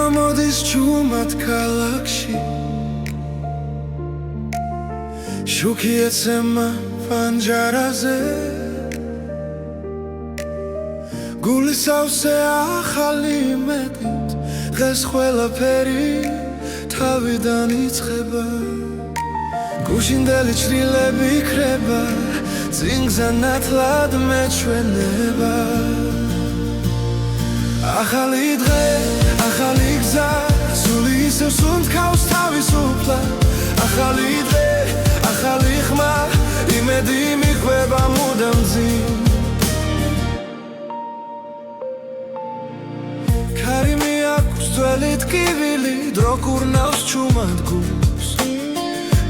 გამოდის ჯუმად ქალაქში შუქი ეცემა პანჯარაზე გულის ავსე ახალი მეტით დღეს ყველაფერი თავიდან იწყება გუშინდელი ჩრდილები იქრება წინგზე ნათლად მეჩვენება ახალი დღე, ახალი გზა სული ისევ სუნთქავს თავისუფლად ახალი დღე, ახალი ხმა იმედი მიხვება მუდამ ძიმ ქარი მიაქვს ძველი ტკივილი დრო კურნავს ჩუმად გულს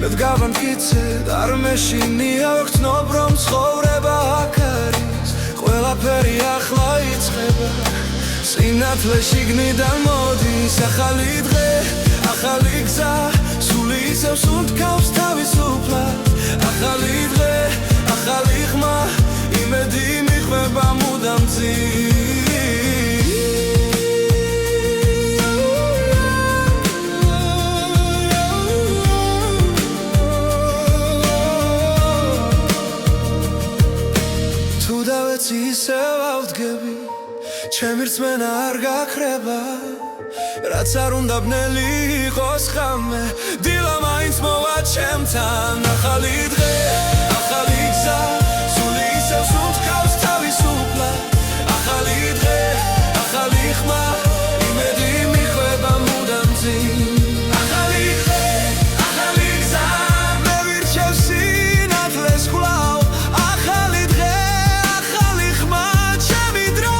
მე დგავანკიცედ არ მეშინია ვგრძნობ რომ ცხოვრება აქ არის ყველაფერი ახლა იწყება სინათლე შიგნიდან მოდის ახალი დღე, ახალი გზა სული ისევ სუნთქავს თავისუფლად ახალი დღე, ახალი ხმა იმედი მიხვება მუდამ ძიმ თუ დავეცი ისევ ავდგები ჩემი რწმენა არ გაქრება რაც არ უნდა ბნელი იყოს ხამე დილა მაინც მოვა ჩემთან ახალი დღე, ახალი გზა სული ისევ სუნთქავს თავისუფლად ახალი დღე, ახალი ხმა იმედი მიხვება მუდამ ძიმ ახალი დღე, ახალი გზა მე ვირჩევ სინათლეს კვლავ ახალი დღე, ახალი ხმა ჩემი დრო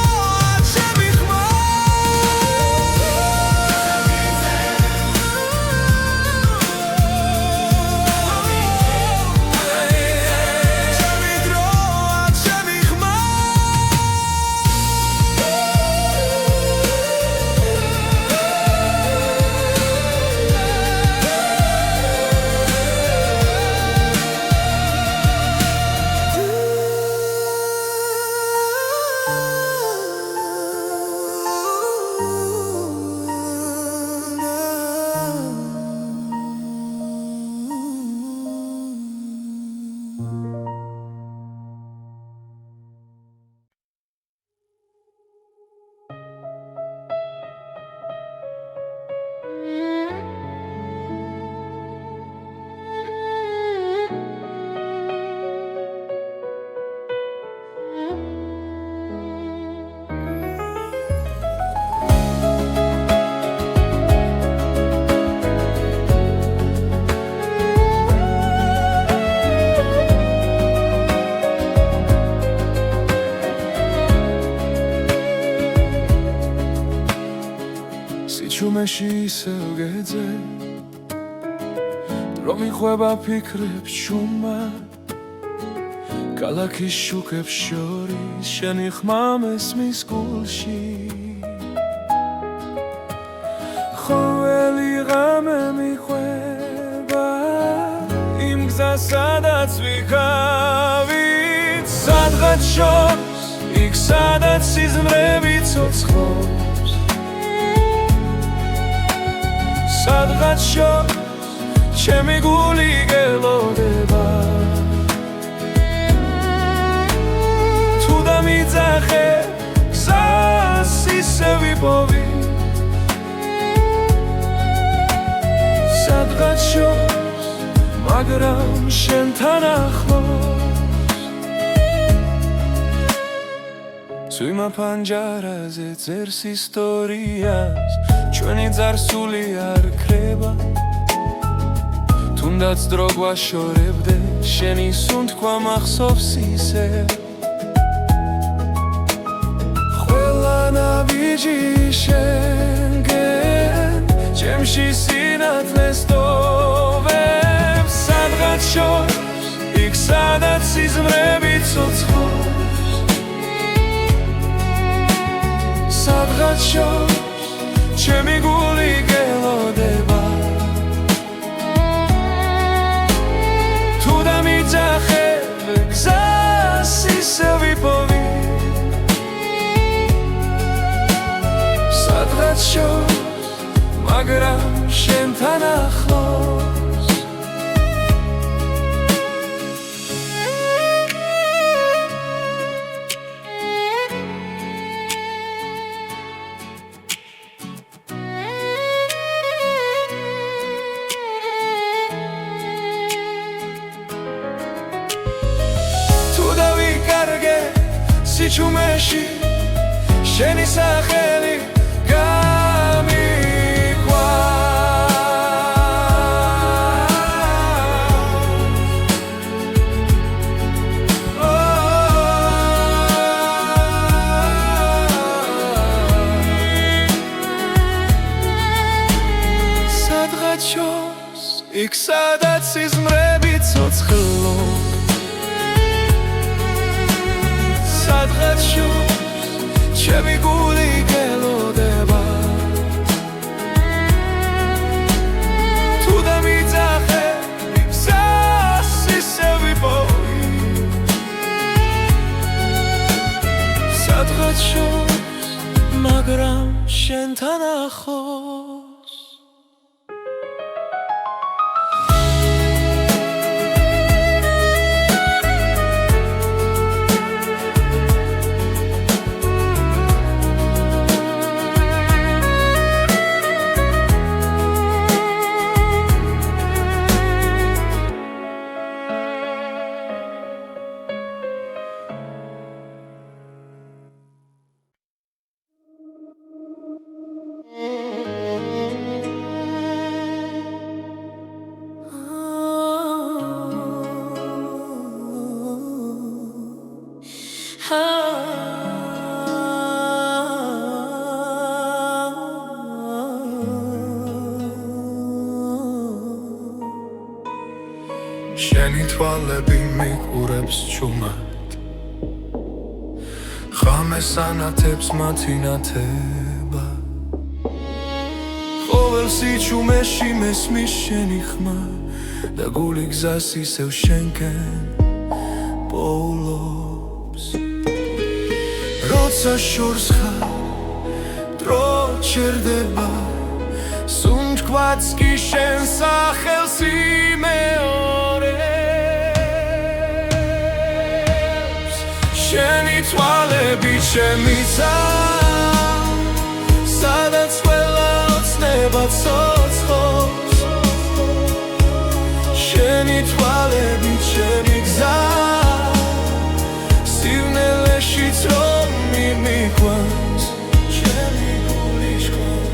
ჩუმეში ისევ გეძე დრო მიხვება ფიქრებს ჩუმად ქალაქის შუქებს შორის შენი ხმა მესმის გულში ყოველი ღამე მიხვება იმ გზას სადაც ვიქავით სადღაც შორს იქ სადაც სიზმრები ცოცხლობს სადღაც შორს ჩემი გული გელოდება თუ დამიძახე გზას ისევ ვიპოვი სადღაც შორს მაგრამ შენთან ახლოს სვიმა პანჯარაზე წერს ისტორიას ჩვენი ძარსული არ ქრება თუნდაც დრო გვაშორებდე შენი სუნთქვა მახსოვს ისევ ყველა ნაბიჯი შენგენ ჩემში სინათლეს ტოვებს სადღაც შორს იქ სადაც სიზმრები ცოცხლობს სადღაც შორს ჩემი გული გელოდება თუ დამიძახე გზას ისევ ვიპოვი სადღაც შორს მაგრამ შენთან ახლოს თუ დავიკარგე სიჩუმეში შენი სახელი გამიქვა სადღაც შორს იქ სადაც სიზმრები ცოცხლობ სადღაც შორს ჩემი გული გელოდება თუ დამიძახე გზას ისე ვიპოვი სადღაც შორს მაგრამ შენთან ახლოს შენი თვალები მიყურებს ჩუმად ხამეს ანათებს მათი ნათება ყოველ სიჩუმეში მესმის შენი ხმა და გული გზას ისევ შენკენ პოულობს როცა შორს ხარ დრო ჩერდება სუნთქვაც კი შენ სახელს იმეორებს შენი თვალები ჩემი ცა სადაც ყველა ოცნება ცოცხლობს შენი თვალები ჩემი გზა სივნელეშიც რომ მიმიყვანს ჩემი გული შქოს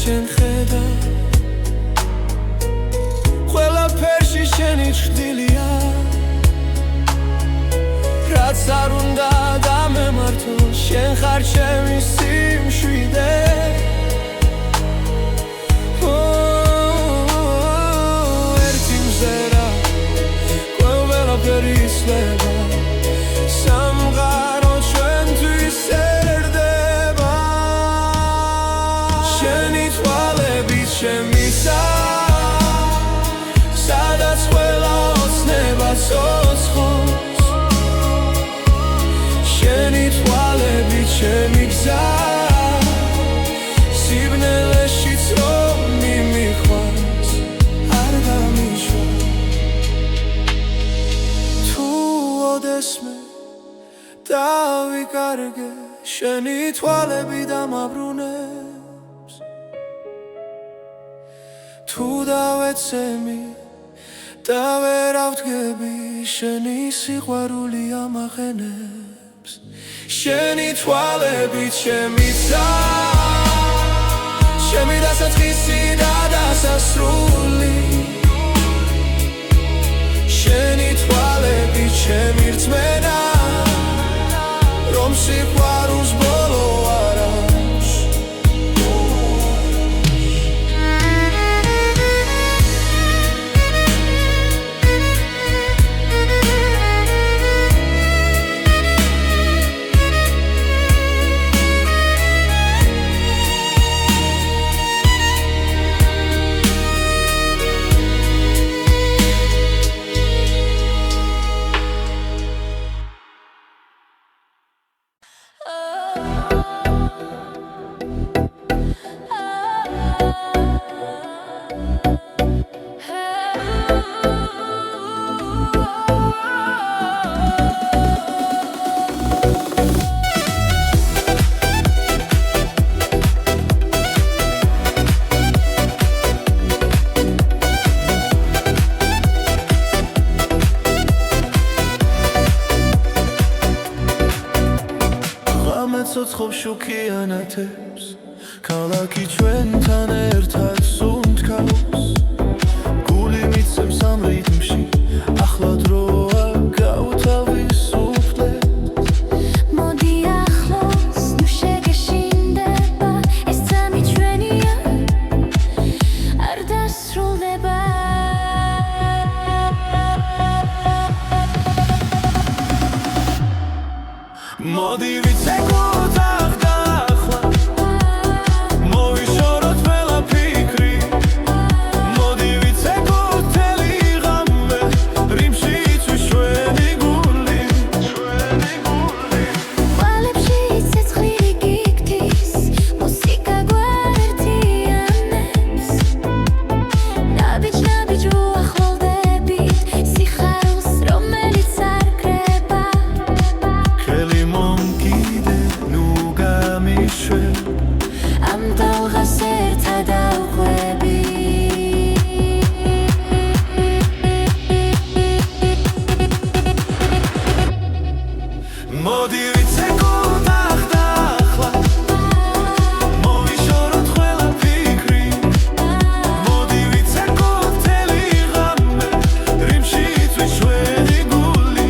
შენ ხედა ყველაფერში შენი ჭრილია რაც არ უნდა გამემართო შენ ხარ ჩემი სიმშვიდე ერთი მზერა ყველაფერი იცვლება სამღარო ჩვენთვის ერდება შენი თვალები ჩემი სადაც ყველა ოცნება ცოცხლობს შენი თვალები ჩემი გზა სიბნელეშიც რომ მიმიყვანს არ გამიშვა თუ ოდესმე დავიკარგე შენი თვალები დამაბრუნებს თუ დავეცემი და ვერ ავდგები შენი სიყვარული ამახენებს შენი თვალები ჩემი ცა ჩემი დასაწყისი და დასასრული შენი თვალები ჩემი რწმენა რომ სიყვარულს ბოლო არ აქვს ცოცხობ შუქიანათებს ქალაქი ჩვენთან ერთად სუნთქავს გული მიცემს ამ რიტმში ახლა დროა გავთავისუფლეთ მოდი ახლოს ნუ შეგეშინდება ეს წამი ჩვენია არ დასრულდება მოდი ვიცეკოთ ახლა მოვიშოროთ ყველაფიქრი მოდი ვიცეკოთ თელი ღამე რიმში იცვის ჩვენი გული ყალებში ცეცხლი გიგთის მუსიკა გვაერთიანებს ნაბიჯ უახლოვდებით სიხარულს რომელიც არ კრება ხელი მომკიდე ნუ გამიშვენ ამ დალღას ერთად ავყვები მოდი ვიცეკოთ ახლა მოვიშოროთ ყველაფიქრი მოდი ვიცეკოთ თელი ღამე რიმში იცვის ჩვენი გული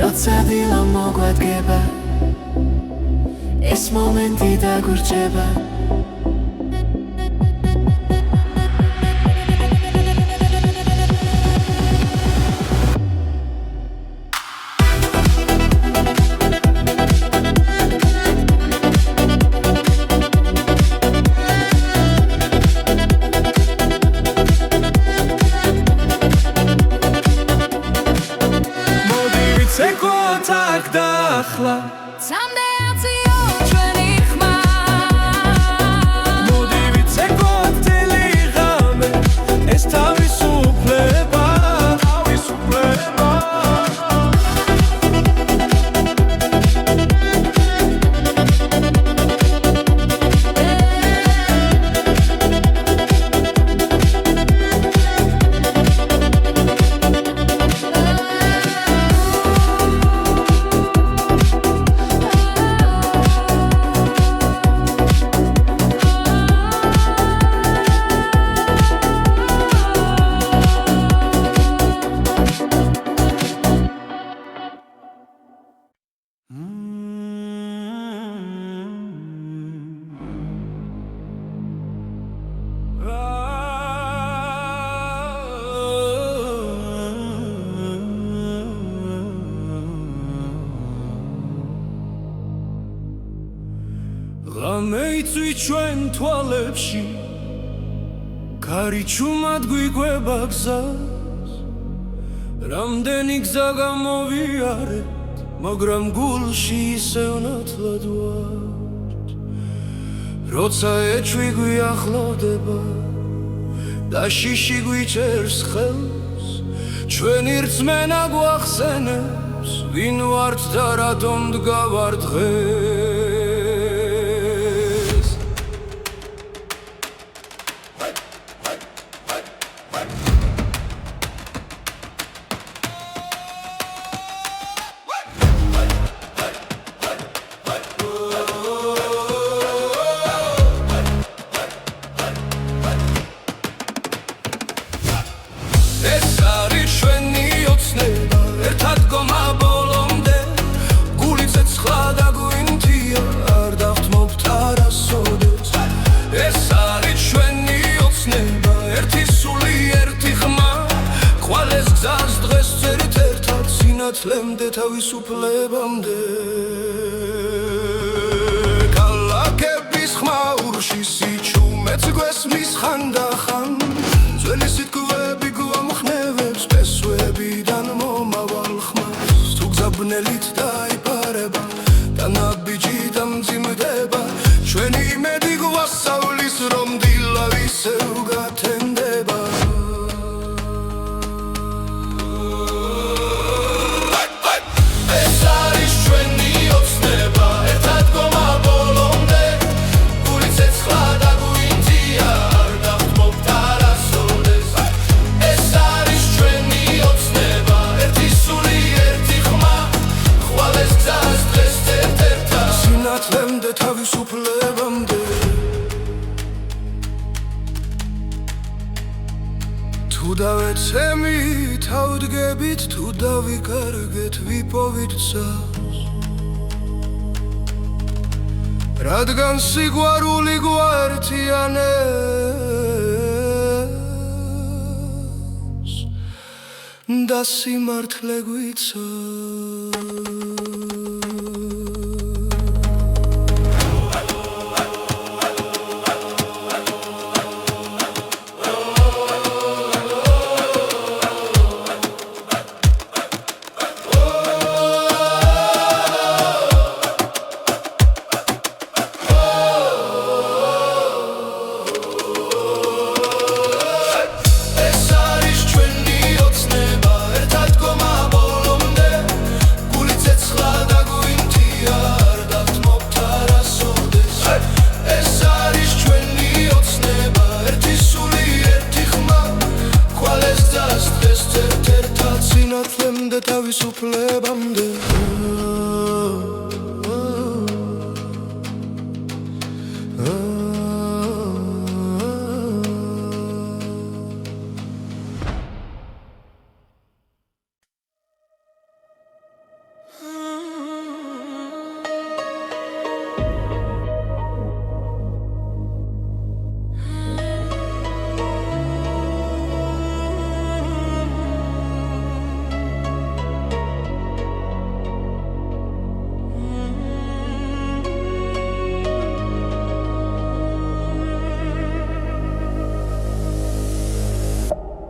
როცა დილა მოგვადგება ეს მომენტი დაგვრჩება ცეკოთ აქ და ახლა Someday I'll see you ჩვენი ხმა მოდი ვიცეკოთ თელი ღამე ეს თავისუფლება ღამე იწვით ჩვენ თვალებში ქარიჩუმად გვიგვება გზას რამდენი გზა გამოვიარეთ მაგრამ გულში ისევ ნათლად ვართ როცა ეჭვი გვიახლოვდება და შიში გვიჭერს ხელს ჩვენი რწმენა გვახსენებს ვინ ვართ და რატომ დგავართ დღეს ეს არის ჩვენი ოცნება ერთად გომა ბოლომდე გული ცეცხლა და გვინთია არ დავთმობთ არასოდეს ეს არის ჩვენი ოცნება ერთი სული ერთი ხმა ხვალეს გზას დღეს წერთ ერთად სინათლემდე თავისუფლებამდე ხმაურში სიჩუმეც გვესმის ხანდახან ძველი სიტყვები გვამხნევებს პესვებიდან მომავალ ხმას თუ გზაბნელით დაიფარება და ნაბიჯი დამძიმდება ჩვენი იმედი გვასწავლის რომ დილა ისევ გათენდება ეს არის ჩვენი ოცნება ერთად გომაბოლომდე გული ცეცხლა და გვინთია არ დავთმობთ არასოდეს ეს არის ჩვენი ოცნება ერთი სული ერთი ხმა ხვალეს გზას დღეს ერთ-ერთად სინათლემდე თავისუფლებამდე თუ დავეცემით ავდგებით თუ დავიკარგეთ ვიპოვით გზას რადგან სიყვარული გვაერთიანებს და სიმართლე გვიცავს სინათლემდე თავისუფლებამდე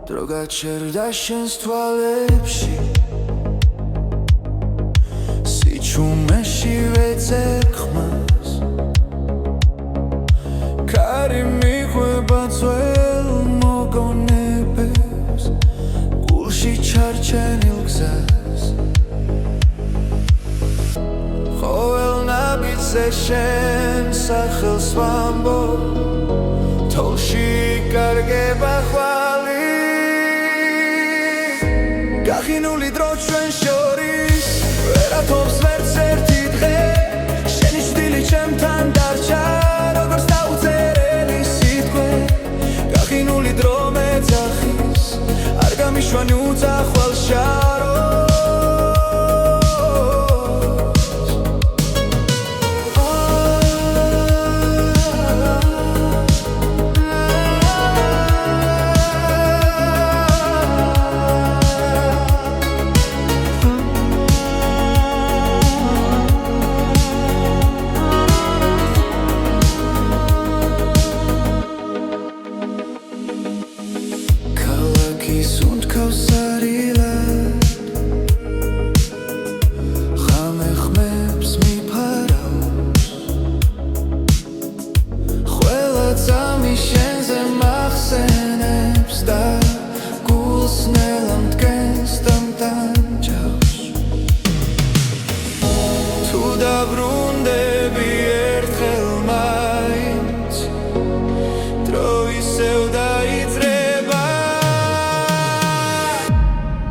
დრო გაჩერდა შენს თვალებში სიჩუმეში ვეძებ ხმას კარი მიყვება ძველ მოგონებებს გულში ჩარჩენილ გზას ყოველ ნაბიჯზე შენ სახელს ვამბობ თოლში იკარგება ხვალი გახინული დრო ჩვენ შორის ვერათობს ვერც ერთი დღე შენი შვილი ჩემთან დარჩა როგორც დაუწერელი სიტყვე გახინული დრო მეძახის არ გამიშვან უძახვალ შაროს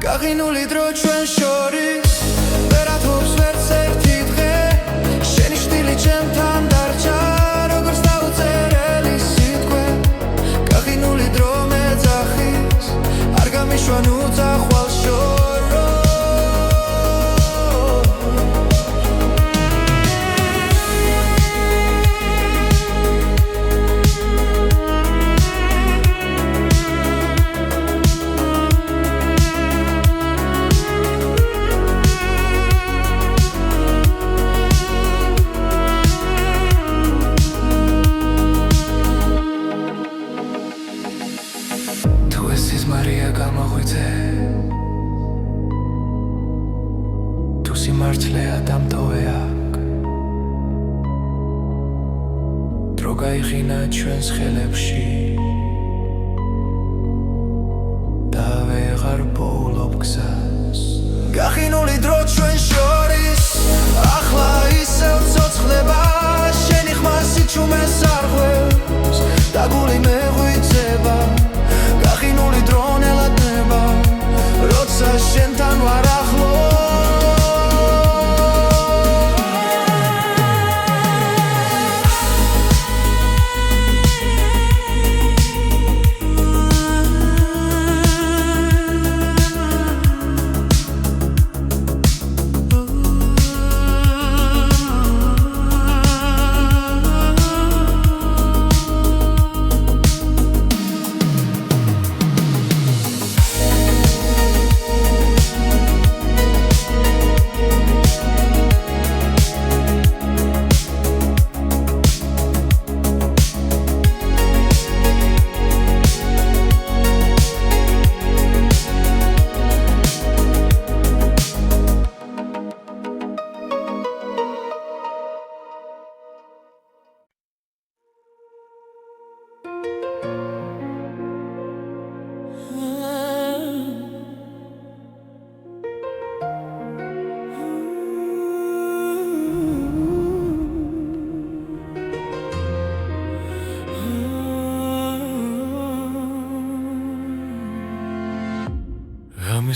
გახინული დრო ჩვენ შორის ვერათობს ვერც ერთი დღე შენი შვილი ჩემთან დარჩა როგორც დაუწერელი სიტყვე გახინული დრო მეძახის არ გამიშვან უძახვალ შოროს მართლია დამტოვე აქ დრო გაიხინა ჩვენს ხელებში და ვეღარ პოულობ გზას გახინული დრო ჩვენ შორის ახლა ისევ ცოცხლება შენი ხმა სიჩუმეს არ ხვევს და გული მეღვიძება გახინული დრო ნელადნება როცა შენთან ვარ ახლო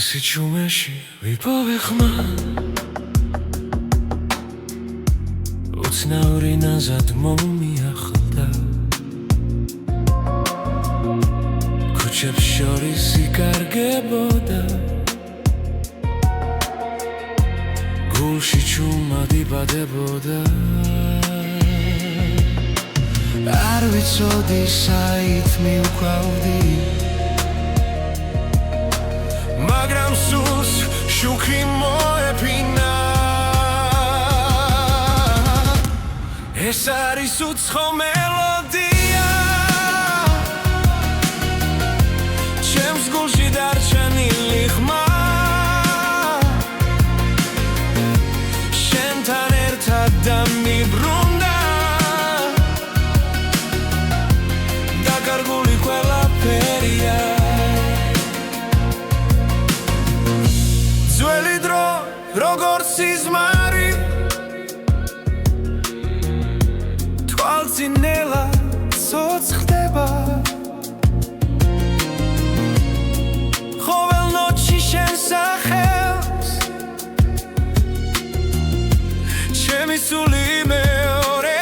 სიჩუმეში ვიპოვე ხმა უცნაური ნაზად მომიახლდა ქუჩებს შორის იკარგებოდა გულში ჩუმად იბადებოდა არ ვიცოდი საით მივხვავდი მაგრამ სულს შუქი მოეფინა ეს არის უცხო მელოდია ჩემს გულში დარჩენილი ხმა შენთან ერთად დამიბრუნდა დაკარგული ყველაფერია ძველი დრო როგორც სიზმარი თვალწინელა ცოცხლდება ყოველ ნოჩი შენ სახელს ჩემი სული მეორე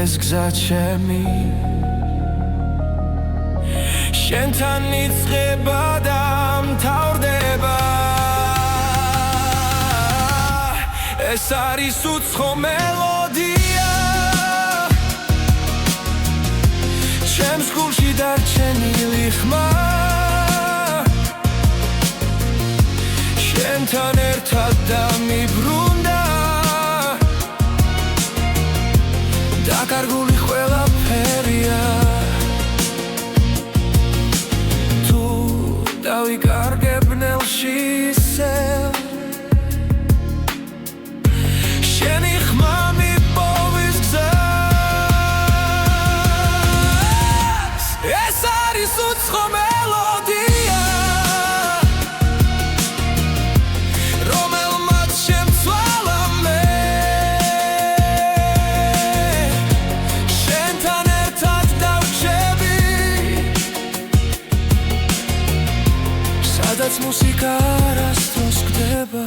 ეს გზა ჩემი შენთან იწყება და მთავრდება ეს არის უცხო მელოდია ჩემს გულში დარჩენილი ხმა შენთან ერთად დამიბრუნდა დაკარგული ყველაფერია თუ დავიკარგებ ნელში ისევ შენი ხმა მიპოვის გზას ეს არის უცხო მელოდია სადაც მუსიკა არასდროს გდება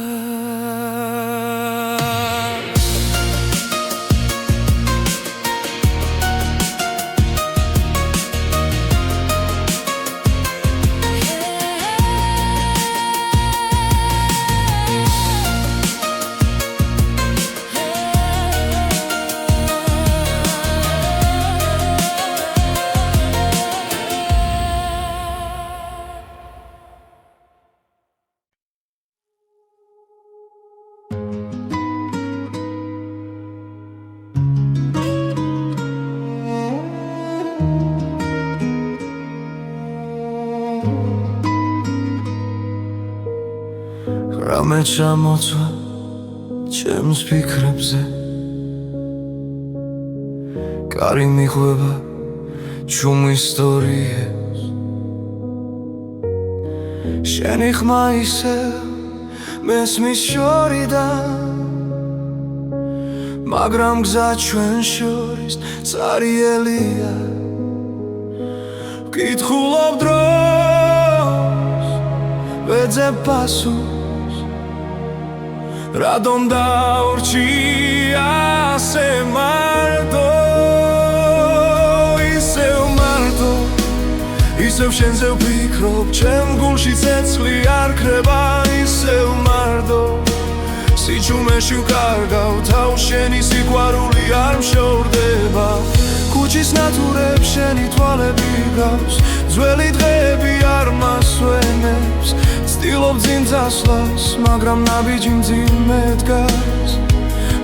რამე ჩამოცვა ჩემს ფიქრებზე კარი მიხვება ჩუმ ისტორიებს შენი ხმა ისევ მესმის შორიდან მაგრამ გზა ჩვენ შორის წარიელია ვკითხულობ დროს ვეძებ პასუხს რადომ დაურჩი ასე მარტო ისევ შენზე ვფიქრობ ჩემ გულში ცეცხლი არ ქრება ისევ მარტო სიჩუმეში ვკარგავ თავს შენი სიყვარული არ მშორდება ქუჩის ნათურებს შენი თვალები გავს ძველი დღეები არ მასვენებს ცდილობ წინ წასვლას მაგრამ ნაბიჯი მძიმე დგას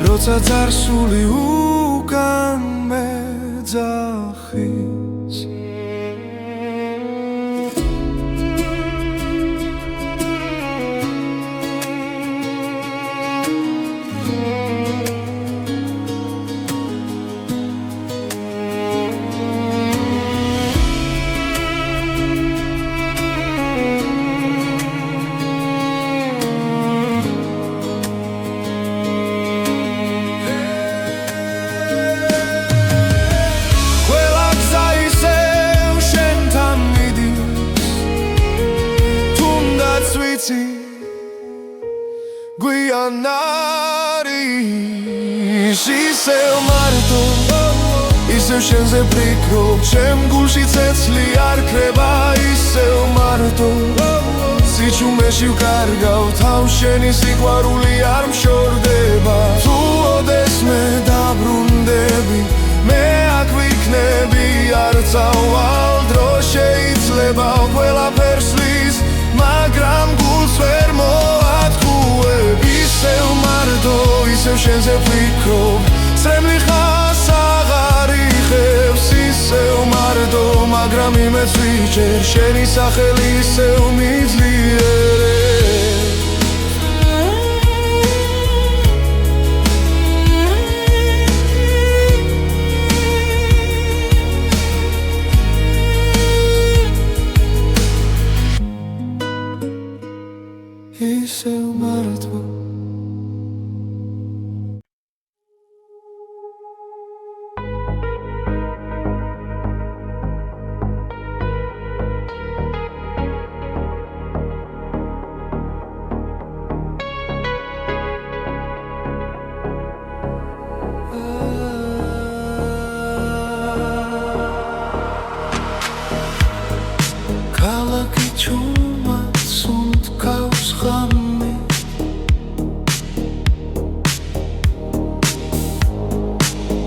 როცა წარსული უკან მეძახის გვიან არის ისევ მარტო ისევ შენზე ვფიქრობ ჩემ გულში ცეცხლი არ ქრება ისევ მარტო სიჩუმეში ვკარგავ თავს შენი სიყვარული არ მშორდება თუ ოდეს მე დაბრუნდები მე აქ ვიქნები არ წავალ დრო შეიძლება ყველაფერს ვის მაგრამ გულს ვერ მოათქუებ ისევ მარტო ისევ შენზე ვფიქრობ წრემლი ხას აღარ იღებს ისევ მარტო მაგრამ იმეც ვიჭერ შენი სახელი ისევ მიძლიერებს ისევ მარტო ქალაქი ჩუმად სუნთქავს ღამე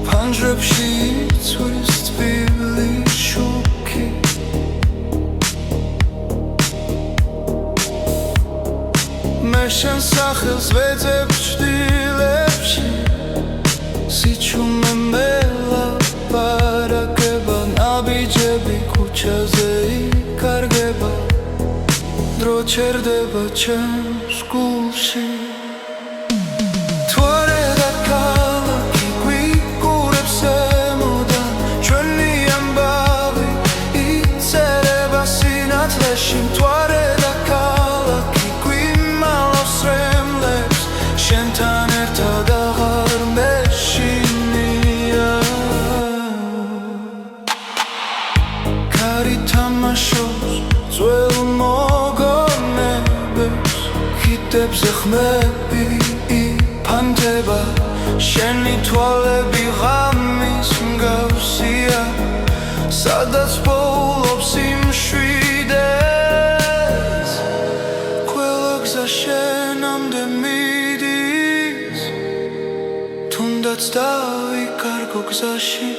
ფანჯრებში იცვის თბილი შუქი მე შენ სახელს ვეძებ ჭდილებში სიჩუმე მელაპარაკება ნაბიჯები ქუჩაზე იკარგება დრო ჩერდება ჩემს გულში თუ არა და ქალაქი გვიგურებს ემოდან ჩვენი ამბავი იწერება სინათლეში თუ არა და ქალაქი გვიმალავს რემლებს შენთან ერთად აღარ მეშინია კარი თამაშობს ძველ მოგონებებს ხიდებზე ხმები იფანტება შენი თვალები ღამის მსგავსია სადაც პოულობს იმშვიდეს ყველა გზა შენამდე მიდის თუნდაც დავიკარგო გზაში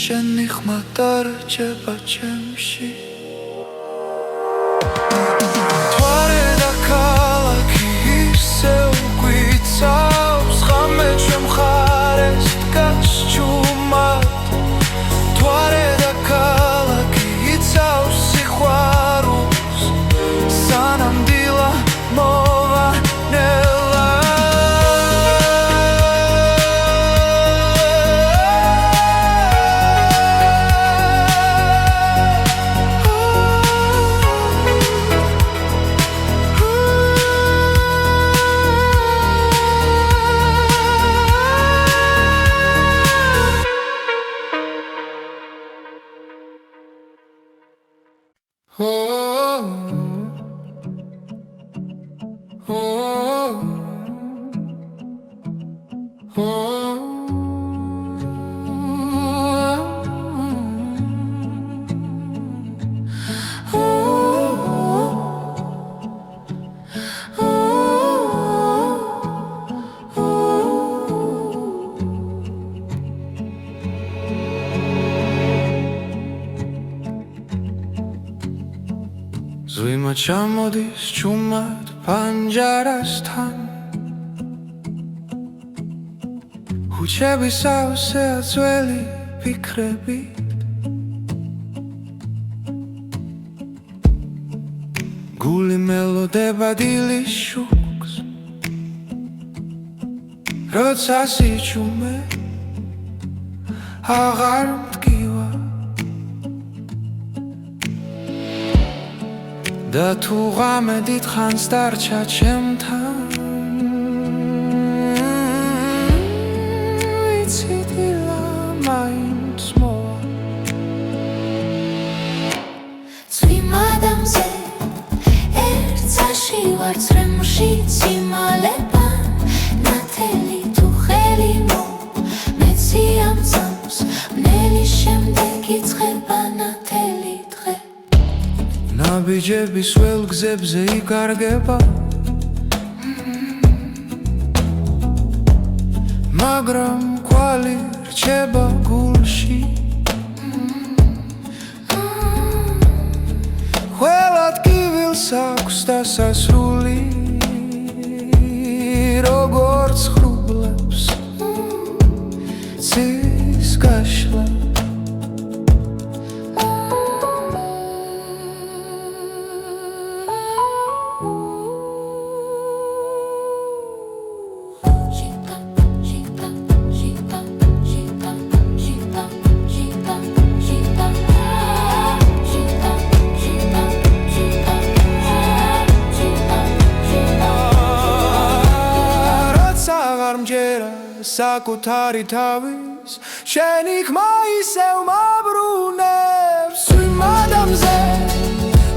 შენი ხმა დარჩება ჩემში თვარე და ქალაქი ისევ გვიცავს ღამე ჩვენ მხარეს დგას ჭუმად თვარე და ქალაქი იცავს სიყვარულს სანამ დილა მოვანელა ზვიმა ჩამოდის ჭუმად პანჯარასთან ხუჩები სავსეა ძველი ფიქრებით გული მელოდება დილის შუქს როცა სიჩუმე აღარ მტკივა და თუ ღამე დიდხანს დარჩა ჩემთან ვიცი დილა მაინც მოვა წვიმადამზე ერთსაში ვარ წრემში ციმალება ნათელი თუ ხელი მეცი ამ წამს მნელი შემდეგ იწყება ნათელი დღე ნაბიჯების ველგზებზე იკარგება მაგრამ კვალი რჩება გულში ყველა ტკივილს აქვს დასასრული როგორც ხრუბლებს ცის გაშლა საკუთარი თავის შენი ხმა ისევ მაბრუნებს წვიმადამზე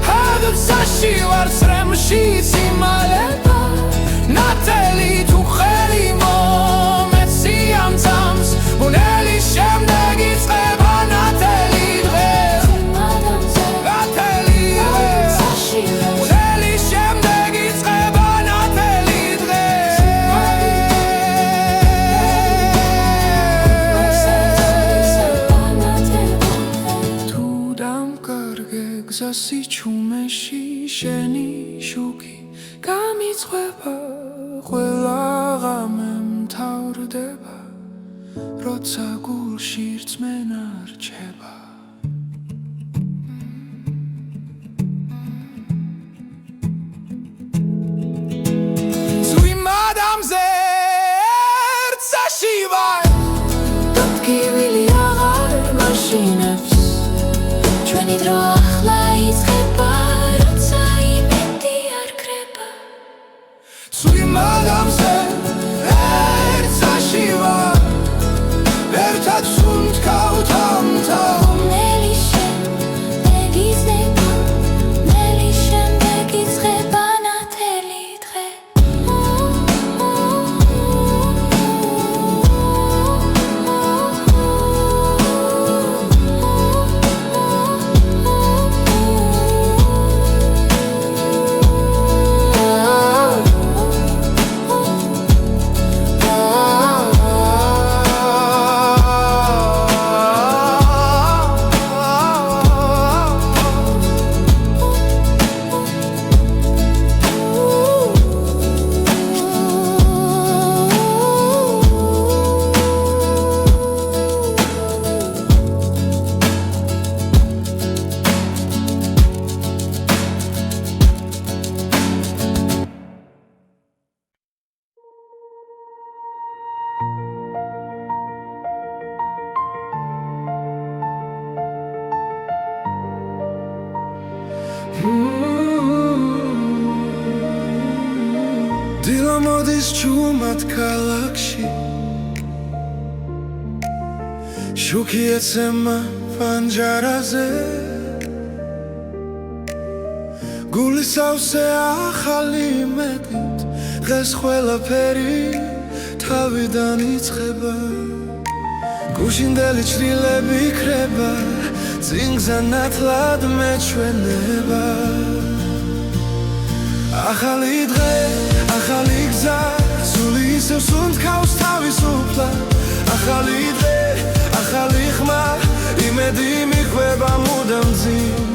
ჰადსაში ვარ წრემში სიმალება ნათელი თუ ხელი მომეცი ამ წამს ბუნელი შემდეგ იწყება ნათელი დღე წვიმადამზე ნათელი ჰადსაში ბუნელი შემდეგ იწყება ნათელი დღე სიჩუმეში შენი შუქი გამიწყება ყველა ღამე მთავრდება როცა გულში რწმენა რჩება წვიმადამზე ერთსაში ვარ ტკივილი აღარ მაშინებს ჩვენი დრო ახლა იწყება როცა იმედი არ ქრება წვიმადამზე ერთსაში ვარ ერთად სუნთქავთ ამ თავს გამოდის ჯუმად ქალაქში შუქი ეცემა პანჯარაზე გულის ავსე ახალი იმედით დღეს ყველაფერი თავიდან იწყება გუშინდელი ჩრდილები იქრება წინგზე ნათლად მეჩვენება ახალი დღე, ახალი გზა სული ისევ სუნთქავს თავისუფლად ახალი დღე, ახალი ხმა იმედი მიხვება მუდამ ძიმ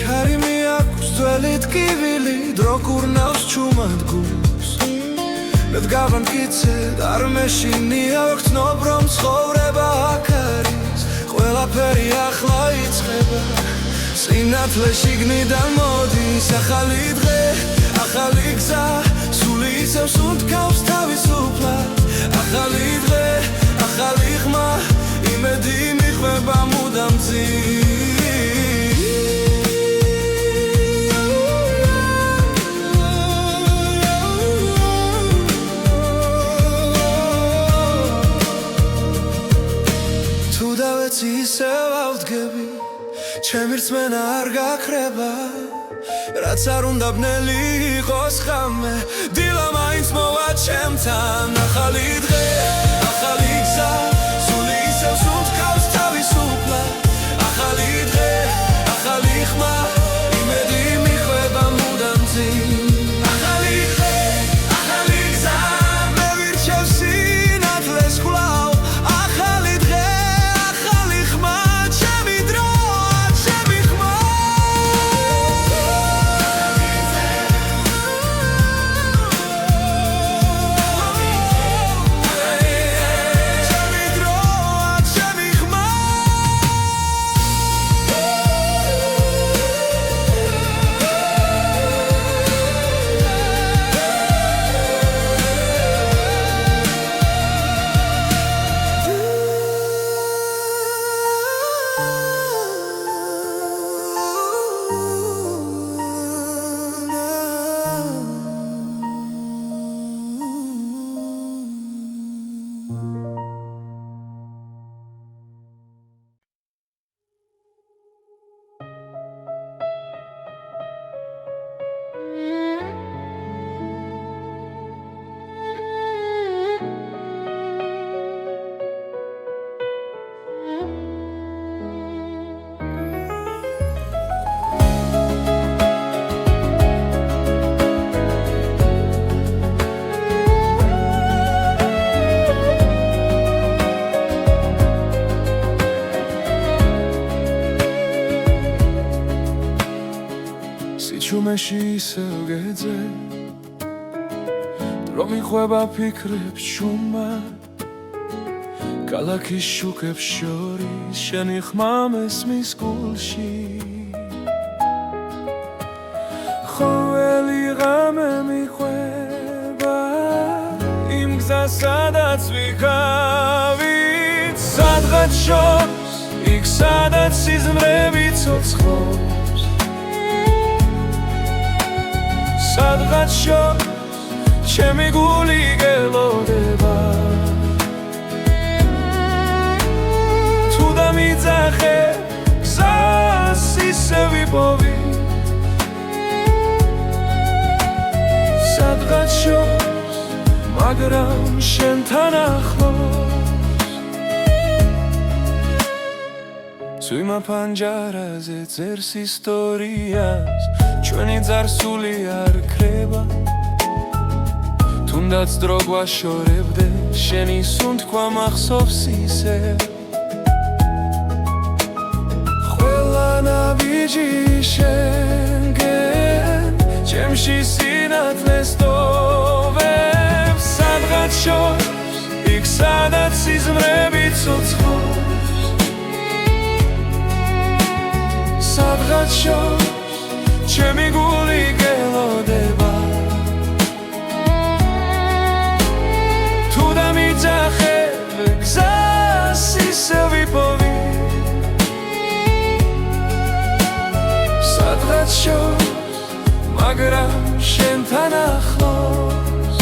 ქარი მიაქვს ძველი ტკივილი დრო კურნავს ჩუმად გულს მე დგავანკიცედ არ მეშინია ვგრძნობ რომ ცხოვრება აქ არის ყველაფერი ახლა იწყება სინათლე შიგნიდან მოდის ახალი დღე, ახალი გზა სული ისევ სუნთქავს თავისუფლად ახალი დღე, ახალი ხმა იმედი მიხვება მუდამ ძიმ თუ დავეცი ისევ ავდგები ჩემი რწმენა არ გაქრება რაც არ უნდა ბნელი იყოს ხამე დილა მაინც მოვა ჩემთან ახალი დღე, ახალი გზა სული ისევ სუნთქავს თავისუფლად ახალი დღე, ახალი ხმა იმედი მიხვება მუდამ ძიმ ახალი დღე, ახალი გზა მე ვირჩევ სინათლეს კვლავ ახალი დღე, ახალი ხმა ჩემი დრო სიჩუმეში ისევ გეძე დრო მიხვება ფიქრებს ჩუმად ქალაქის შუქებს შორის შენი ხმა მესმის გულში ყოველი ღამე მიხვება იმ გზას სადაც ვიქავით სადღაც შორს იქ სადაც სიზმრები ცოცხლობს სადღაც შორს ჩემი გული გელოდება თუ დამიძახე გზას ისე ვიპოვი სადღაც შორს მაგრამ შენთან ახლოს სვიმა პანჯარაზე წერს ისტორიას ჩვენი ძარსული არ ქრება თუნდაც დრო გვაშორებდე შენი სუნთქვა მახსოვს ისე ყველა ნაბიჯი შენგენ ჩემში სინათლეს ტოვებს სადღაც შორს იქ სადაც სიზმრები ცოცხლობს სადღაც შორს ჩემი გული გელოდება თუ დამიძახე გზას ისე ვიპოვი სადღაც შორს მაგრამ შენთან ახლოს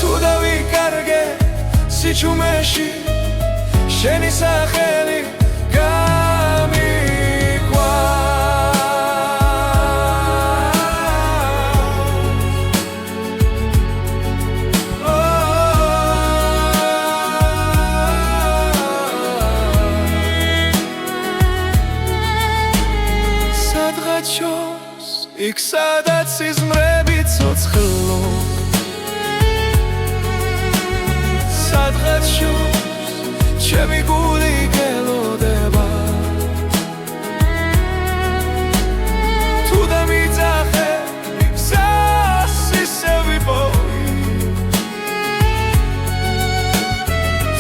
თუ დავიკარგე სიჩუმეში შენი სახელი გამიქვა სადღაც შორს იქ სადაც სიზმრები ცოცხლო სადღაც შორს ჩემი გული გელოდება თუ დამიძახე გზას ისევ ვიპოვი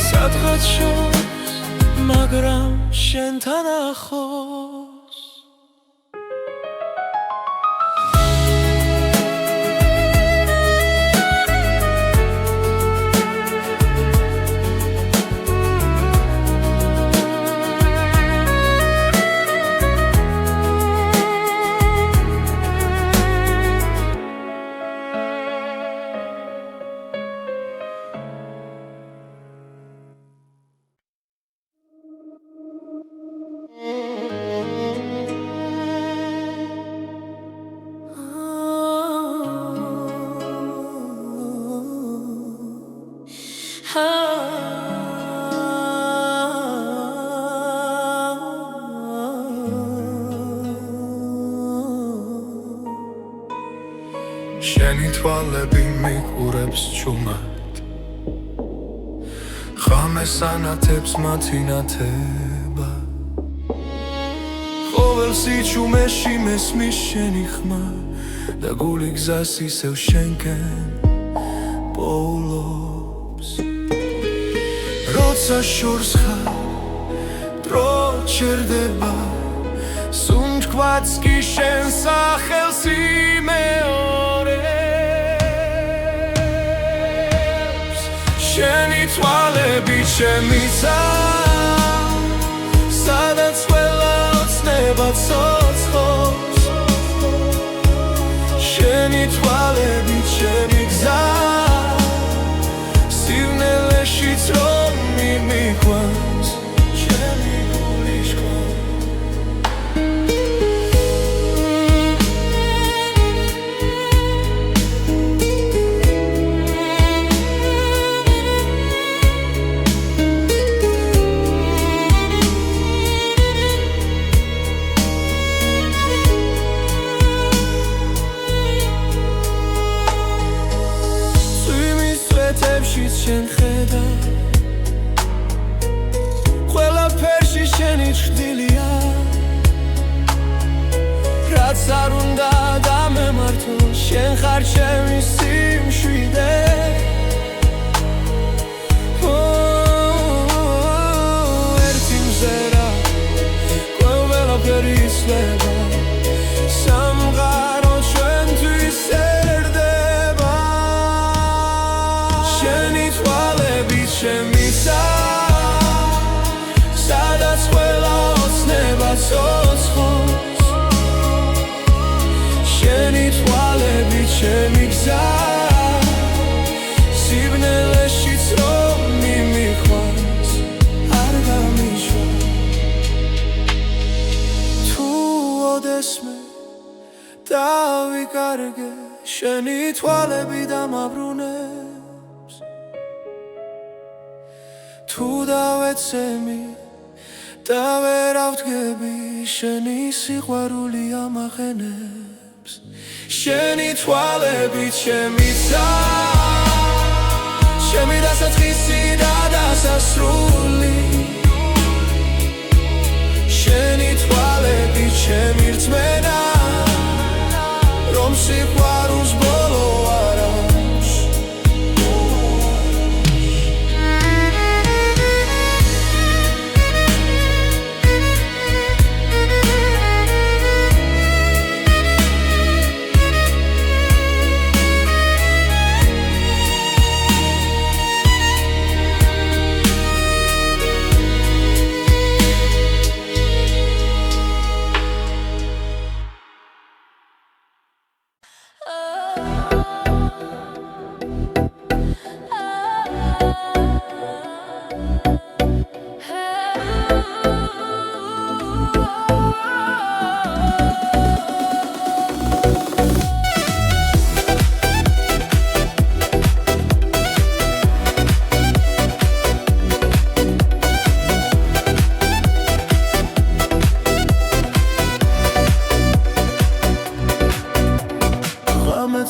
სადღაც შორს მაგრამ შენთან ახლოს შენი თვალები მიყურებს ჩუმად ღამეს ანათებს მათი ნათება ყოველ სიჩუმეში მესმის შენი ხმა და გული გზას ისევ შენკენ პოულობს როცა შორს ხარ დრო ჩერდება სუნთქვაც კი შენ სახელს იმეორებს შენი თვალები ჩემიცა სადაც ყველა ოცნება ცოცხლობს შენი თვალები ჩემი გზა სივნელეშიც რომ მიმიყვანს ჩემი გული შქვა შენ ხედა ყველაფერში შენი ჩრდილია რაც არ უნდა დამემართო შენ ხარ ჩემი სიმშვიდე ერთი მზერა ყველაფერი იცვლება სამყარო ჩვენთვის ერდება შენი თვალები ჩემისა სადაც ყველა ოცნება ცოცხლობს შენი თვალები ჩემი გზა სივნელეშიც რომ მიმიყვანს არ გამიშვა თუ ოდესმე დავიკარგე შენი თვალები დამაბრუნებს თუ დავეცემი და ვერ ავდგები შენი სიყვარული ამახენებს შენი თვალები ჩემიცა ჩემი დასაწყისი და დასასრული შენი თვალები ჩემი რწმენა რომ სიყვარულს ბოლო არ აქვს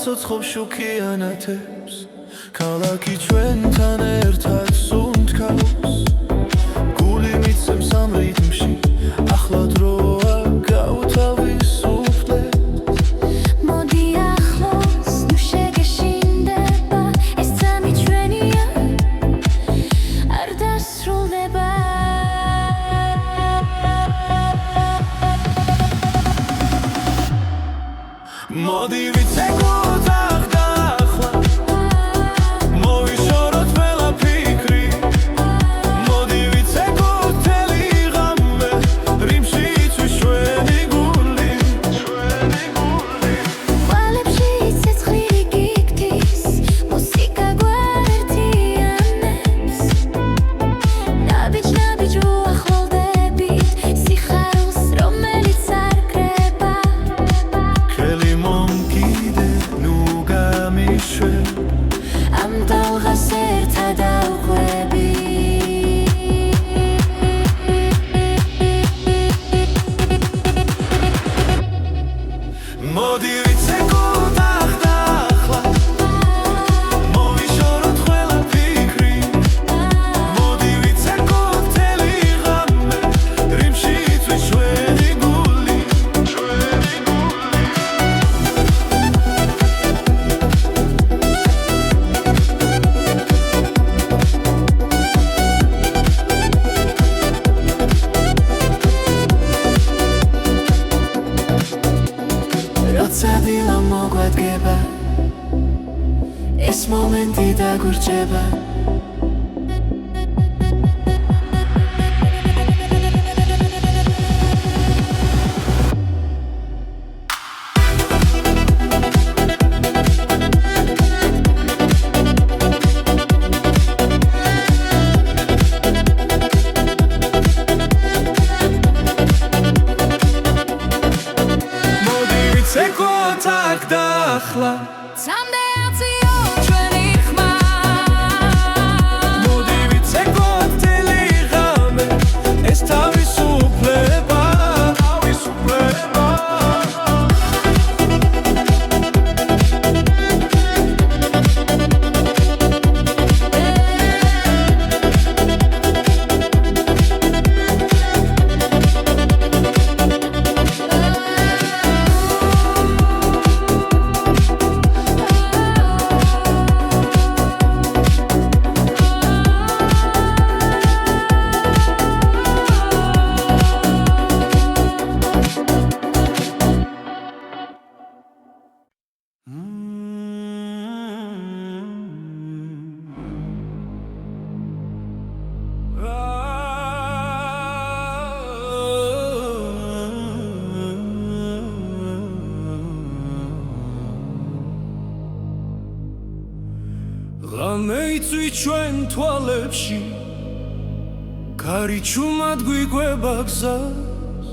ცოცხლ შუქიანათებს ქალაქი ჩვენთან ერთად სუნთქავს გული მიცემს ამ რიტმში ახლა დროა გავთავისუფლდეთ მოდი ახლოს ნუ შეგეშინდება ეს წამი ჩვენია არ დასრულდება მოდი ვიცეკოთ ახლა მოვიშოროთ ყველა ფიქრი მოდი ვიცეკოთ მთელი ღამე რიმში იცვის ჩვენი გული ყალებში ცეცხლი გიგდის მუსიკა გვაერთიანებს ნაბიჯ უახლოვდებით სიხარულს რომელიც არ კრება ხელი მომკიდე ნუ გამიშვე ამ დალღას ერთად ავყვები მოდი ვიცეკოთ ახლა მოვიშოროთ ყველა ფიქრი მოდი ვიცეკოთ მთელი ღამე რიმში იცვის ჩვენი გული როცა დილა მოგვადგება ეს მომენტი დაგვრჩება მოდი ვიცეკოთ აქ და ახლა სამდეაციო ჩვენი ხმა მოდი ვიცეკოთ მთელი ღამე ეს თავისუფლება ღამე იცვი ჩვენ თვალებში კარი ჩუმად გვიგვება გზას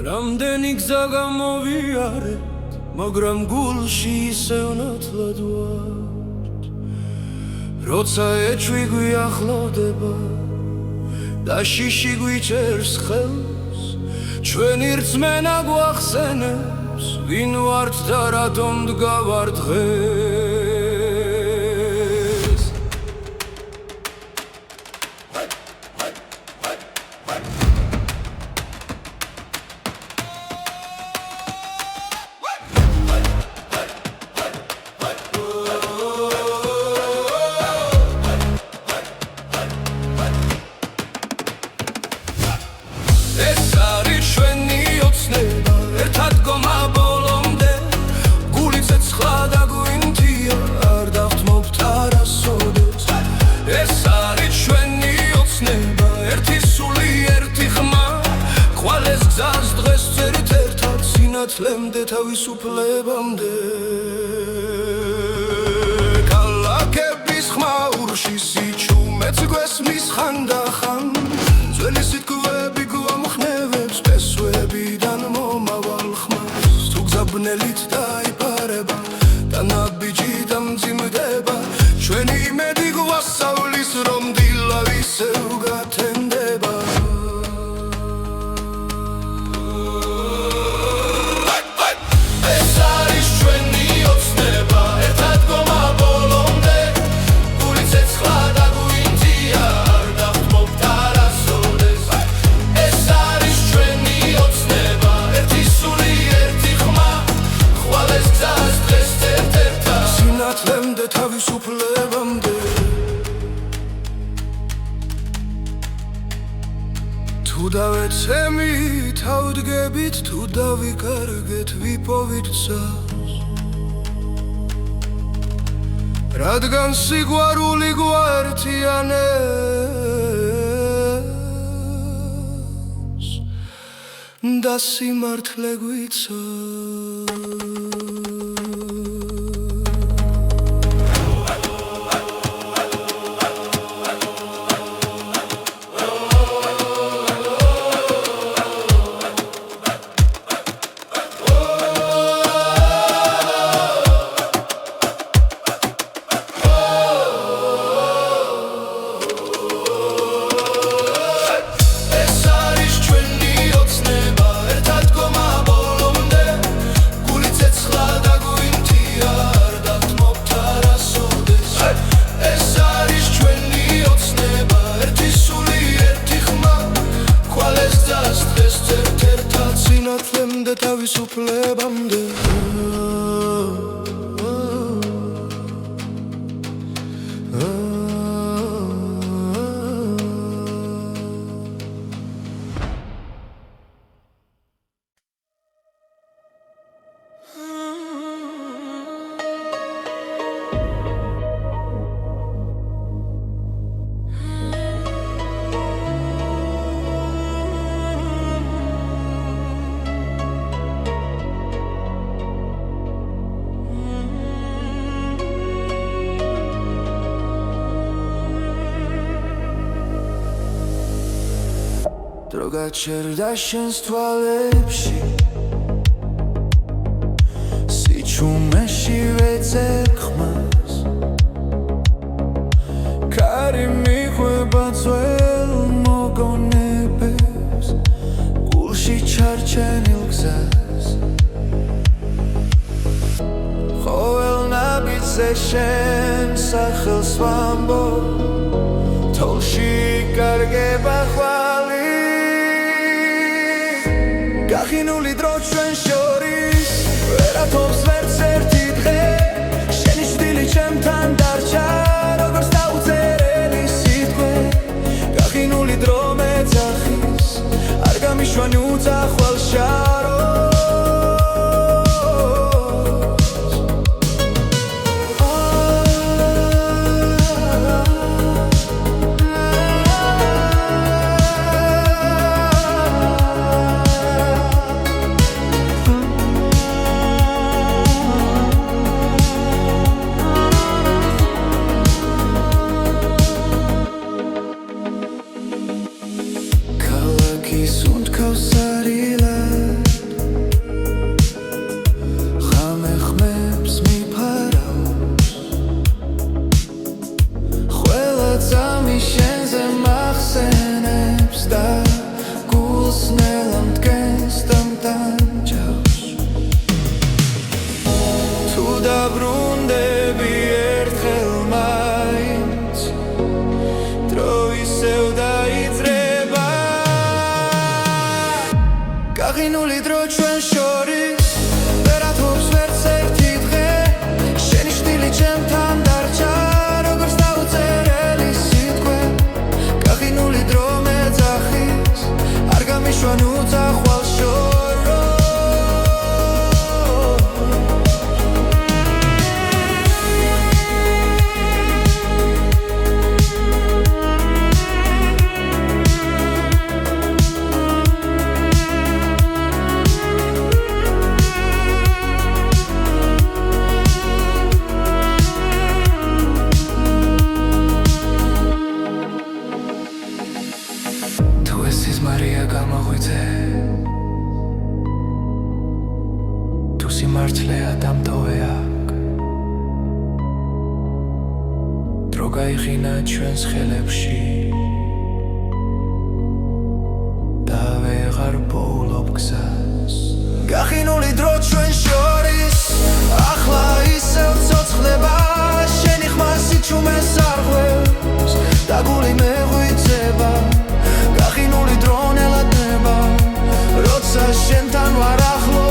რამდენი გზა გამოვიარეთ მაგრამ გულში ისევ ნათლად ვართ როცა ეჭვი გვიახლოვდება და შიში გვიჭერს ხელს ჩვენი რწმენა გვახსენებს ვინ ვართ და რატომ დგავარ დღეს ეს არის ჩვენი ოცნება ერთად გომა ბოლომდე გული ცეცხლა და გვინთია არ დავთმობთ არასოდეს ეს არის ჩვენი ოცნება ერთი სული ერთი ხმა ყვალეს გზას დღეს წერით ერთად სინათლემდე თავისუფლებამდე ქალაქების ხმაურში სიჩუმეც გვესმის ხანდახან ძველი სიტყვები გვამხნევებს ფესვებიდან მომავალ ხმას თუ გზაბნელით დაიპარება და ნაბიჯი დამძიმდება ჩვენი იმედი გვასწავლის რომ დილა ისევ გათენდება ეს არის ჩვენი ოცნება თუ დავეცემით ავდგებით თუ დავიკარგეთ ვიპოვით წას რადგან სიყვარული გვართიანებს და სიმართლე გვიცავს თავისუფლებამდე დრო გაჩერდა შენს თვალებში სიჩუმეში ვეძებ ხმას კარი მიყვება ძველ მოგონებებს გულში ჩარჩენილ გზას ყოველ ნაბიჯზე შენ სახელს ვამბობ თოლში იკარგება ხვალი გახინული დრო ჩვენ შორის ვერათობს ვერც ერთი დღე შენი ჭრილი ჩემთან დარჩა როგორც დაუწერელი სიტყვე გახინული დრო მეძახის არ გამიშვანი უძახვალ შაროს დაბრუნდები ერთხელ მაინც დრო ისევ დაიძრება გაღინული დრო ჩვენ შორის ვერათობს ვერც ერთი დღე შენი ჭრილი ჩემთან დარჩა როგორც დაუწერელი სიტყვე გაღინული დრო მეძახის არ გამიშვან უძახვალ შოროს თუ სიმართლეა დამტოვე აქ დრო გაიხინა ჩვენს ხელებში და ვეღარ პოულობ გზას გახინული დრო ჩვენ შორის ახლა ისევ ცოცხლება შენი ხმა სიჩუმეს არ ღვევს და გული მეღვიძება გახინული დრო ნელადნება როცა შენთან ვარ ახლო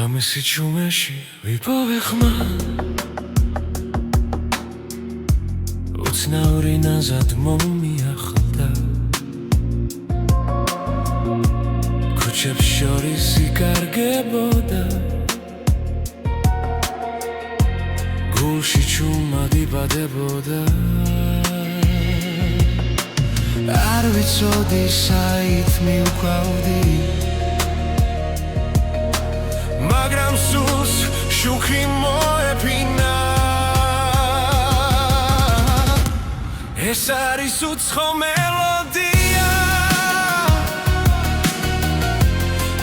ღამისი ჩუმეში ვიპოვე ხმა უცნაური ნაზად მომიახლდა ქუჩებს შორის იკარგებოდა გულში ჩუმად იბადებოდა არ ვიცოდი საით მივკვავდი მაგრამ სულს შუქი მოეფინა ეს არის უცხო მელოდია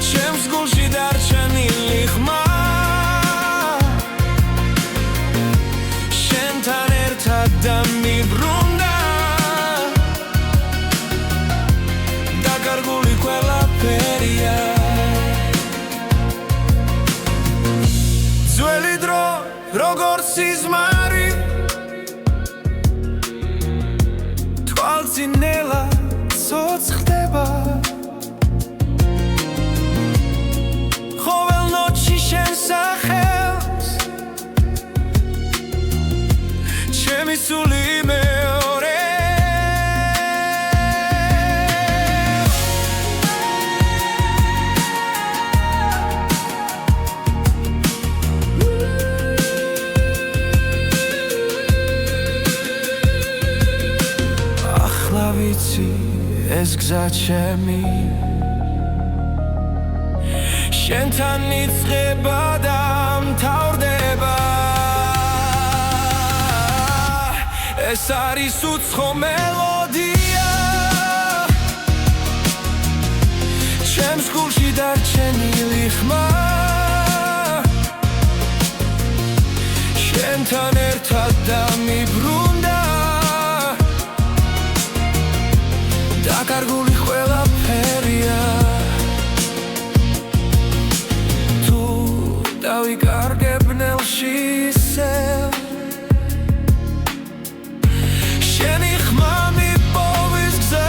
ჩემს გულში დარჩენილი ხმა შენთან ერთად დამიბრუნდა დაკარგული ყველაფერია ძველი დრო როგორც სიზმარი თვალწინელა ცოცხლდება ყოველ ნოჩი შენ სახელს ჩემი სული მეორე ვიცი ეს გზა ჩემი შენთან იწყება და მთავრდება ეს არის უცხო მელოდია ჩემს გულში დარჩენილი ხმა შენთან ერთად დამიბრუნდა დაკარგული ყველაფერია თუ დავიკარგებ ნელში ისევ შენი ხმა მიპოვის გზას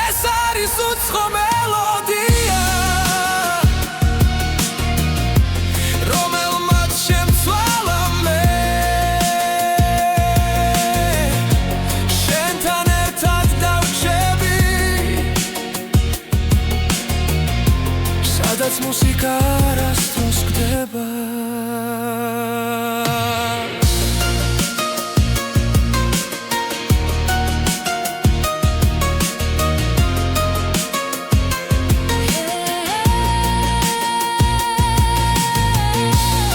ეს არის უცხო მელოდია სადაც მუსიკა